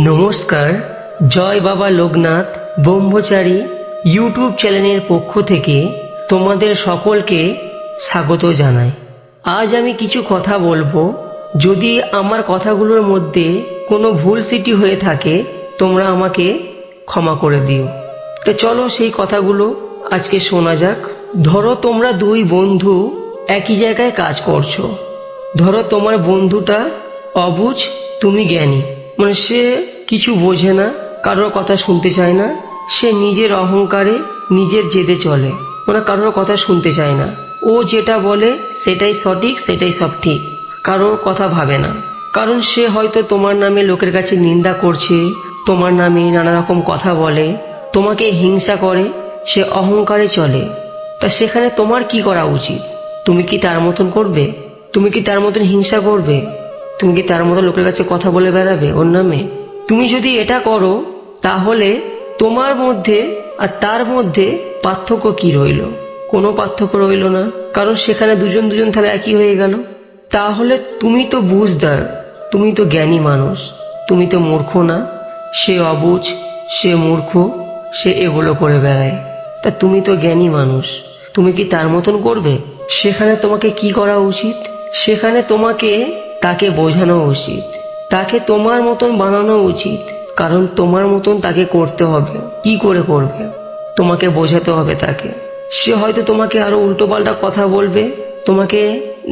নমস্কার। জয় বাবা লোকনাথ ব্রহ্মচারী ইউটিউব চ্যানেলের পক্ষ থেকে তোমাদের সকলকে স্বাগত জানাই। আজ আমি কিছু কথা বলবো। যদি আমার কথাগুলোর মধ্যে কোনো ভুল ত্রুটি হয়ে থাকে তোমরা আমাকে ক্ষমা করে দিও। তো চলো সেই কথাগুলো আজকে শোনা যাক। ধরো তোমরা দুই বন্ধু একই জায়গায় কাজ করছো। ধরো তোমার বন্ধুটা অবুঝ, তুমি জ্ঞানী। মানে সে কিছু বোঝে না, কারোর কথা শুনতে চায় না। সে নিজের অহংকারে নিজের জেদে চলে, মানে কারোর কথা শুনতে চায় না। ও যেটা বলে সেটাই সঠিক, সেটাই সব ঠিক, কারোর কথা ভাবে না। কারণ সে হয়তো তোমার নামে লোকের কাছে নিন্দা করছে, তোমার নামে নানা রকম কথা বলে, তোমাকে হিংসা করে, সে অহংকারে চলে। তা সেখানে তোমার কি করা উচিত? তুমি কি তার মতন করবে? তুমি কি তার মতন হিংসা করবে? তুমি কি তার মতো লোকের কাছে কথা বলে বেড়াবে ওর নামে? তুমি যদি এটা করো তাহলে তোমার মধ্যে আর তার মধ্যে পার্থক্য কি রইল? কোনো পার্থক্য রইল না, কারণ সেখানে দুজন দুজন তাহলে একই হয়ে গেল। তাহলে তুমি তো বুঝদার, তুমি তো জ্ঞানী মানুষ, তুমি তো মূর্খ না। সে অবুঝ, সে মূর্খ, সে এগুলো করে বেড়ায়। তা তুমি তো জ্ঞানী মানুষ, তুমি কি তার মতন করবে? সেখানে তোমাকে কি করা উচিত? সেখানে তোমাকে তাকে বোঝানো উচিত, তাকে তোমার মতন বানানো উচিত। কারণ তোমার মতন তাকে করতে হবে। কি করে করবে? তোমাকে বোঝাতে হবে তাকে। সে হয়তো তোমাকে আরো উল্টোপাল্টা কথা বলবে, তোমাকে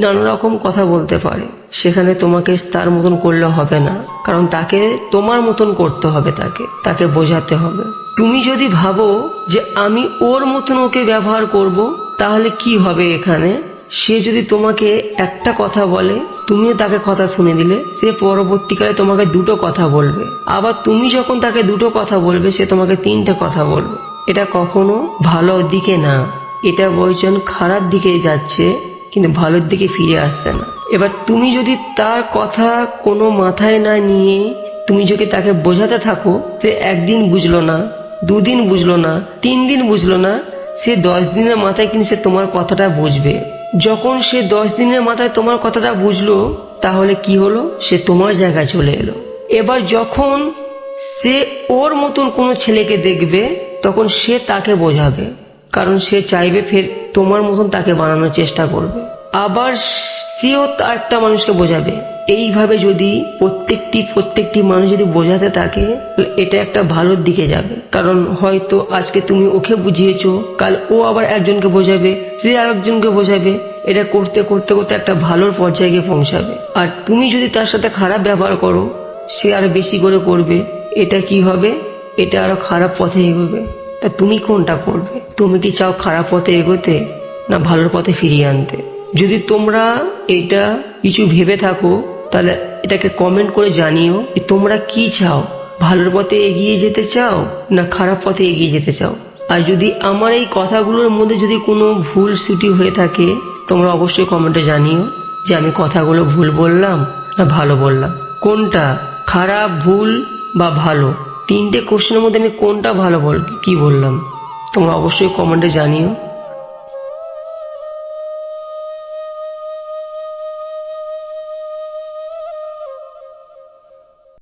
নানা রকম কথা বলতে পারে। সেখানে তোমাকে তার মতন করলে হবে না, কারণ তাকে তোমার মতন করতে হবে, তাকে তাকে বোঝাতে হবে। তুমি যদি ভাবো যে আমি ওর মতন ওকে ব্যবহার করব, তাহলে কি হবে এখানে? সে যদি তোমাকে একটা কথা বলে, তুমিও তাকে কথা শুনে দিলে, সে পরবর্তীকালে তোমাকে দুটো কথা বলবে। আবার তুমি যখন তাকে দুটো কথা বলবে, সে তোমাকে তিনটে কথা বলবে। এটা কখনো ভালো দিকে না, এটা বলছেন খারাপ দিকে যাচ্ছে, কিন্তু ভালোর দিকে ফিরে আসছে না। এবার তুমি যদি তার কথা কোনো মাথায় না নিয়ে তুমি যদি তাকে বোঝাতে থাকো, সে একদিন বুঝলো না, দুদিন বুঝলো না, 3 দিন বুঝলো না, সে 10 দিনের মাথায় কিন্তু সে তোমার কথাটা বুঝবে। যখন সে 10 দিনের মাথায় তোমার কথাটা বুঝলো, তাহলে কি হলো? সে তোমার জায়গায় চলে এলো। এবার যখন সে ওর মতন কোনো ছেলেকে দেখবে, তখন সে তাকে বোঝাবে, কারণ সে চাইবে ফের তোমার মতন তাকে বানানোর চেষ্টা করবে। আবার সেও একটা মানুষকে বোঝাবে। এইভাবে যদি প্রত্যেকটি মানুষ যদি বোঝাতে থাকে, এটা একটা ভালোর দিকে যাবে। কারণ হয়তো আজকে তুমি ওকে বুঝিয়েছো, কাল ও আবার একজনকে বোঝাবে, সে আরেকজনকে বোঝাবে। এটা করতে করতে করতে একটা ভালোর পর্যায়ে গিয়ে পৌঁছাবে। আর তুমি যদি তার সাথে খারাপ ব্যবহার করো, সে আরো বেশি করে করবে। এটা কি হবে? এটা আরো খারাপ পথে এগোবে। তা তুমি কোনটা করবে? তুমি কি চাও খারাপ পথে এগোতে, না ভালোর পথে ফিরিয়ে আনতে? যদি তোমরা এটা কিছু ভেবে থাকো, তাহলে এটাকে কমেন্ট করে জানিও যে তোমরা কি চাও, ভালোর পথে এগিয়ে যেতে চাও না খারাপ পথে এগিয়ে যেতে চাও। আর যদি আমার এই কথাগুলোর মধ্যে যদি কোনো ভুল ত্রুটি হয়ে থাকে, তোমরা অবশ্যই কমেন্টে জানিও যে আমি কথাগুলো ভুল বললাম না ভালো বললাম। কোনটা খারাপ, ভুল বা ভালো, 3টে কোশ্চেনের মধ্যে আমি কোনটা ভালো কি বললাম, তোমরা অবশ্যই কমেন্টে জানিও।